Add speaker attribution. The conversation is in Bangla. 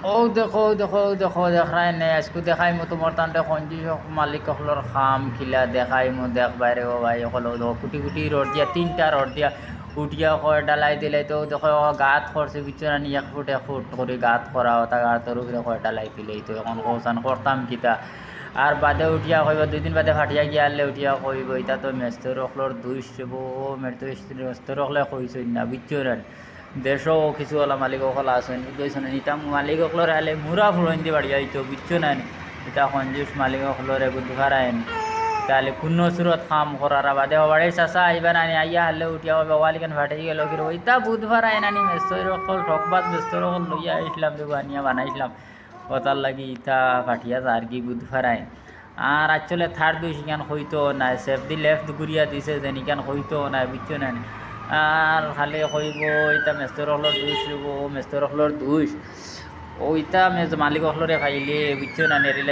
Speaker 1: ও দেখো দেখো দেখো দেখাই নাই আজকে দেখাই মো তোমার তান্তে সঞ্জী মালিক সকলের খাম খিলা দেখাই মো দেখ বাইরে ও ভাই সকল দেখো কুটি কুটি রড দিয়া তিনটা রড দিয়া উঠিয়া কয় ডালাই দিলাই তো দেখো গাত করছে বিচরানি 1 ফুট করে গাত করা তা গাতর উপরে কয় ডালাই দিলাই তো এখন কৌসান করতাম কিতা আর বাদে উঠিয়া কইব 2 দিন বাদে ফাটিয়া গিয়ালে উঠিয়া কইব এটা তো মেস্তর সকলের দুই সেবো মেস্তর সকলে কইছই না বিচরান দেশও কিছু ওলা মালিক সকল আছেন বুঝছেন ইটা মালিক সকলের আলে মুরা ফুরন দিয়ে বাড়ি যাইতো বুঝছো না এটা কঞ্জুস মালিক সকলের বুধবার আইন তাহলে কোনো সুরত কাম করার বাদে বাড়ি চাষা আইবা নানি আইয়া হারলে উঠিয়া বাবালিকান ফাটে গেল কি ওইটা বুধবার আইন আনি মেস্তর সকল ঠকবাদ মেস্তর সকল লইয়া আসলাম দেবো আনিয়া বানাইছিলাম ওটার লাগি ইটা ফাটিয়া আর কি বুধবার আইন আর আসলে থার্ড দুই সিখান হইতো না সেফ দি লেফট ঘুরিয়া দিছে যেন ইখান হইতো না বুঝছো না আর খালি কইব এটা মেস্তর হলর দুষ মেস্তর হলর দুষ ওইটা মালিক হলরে খাইলে বুঝছো না নেরিলে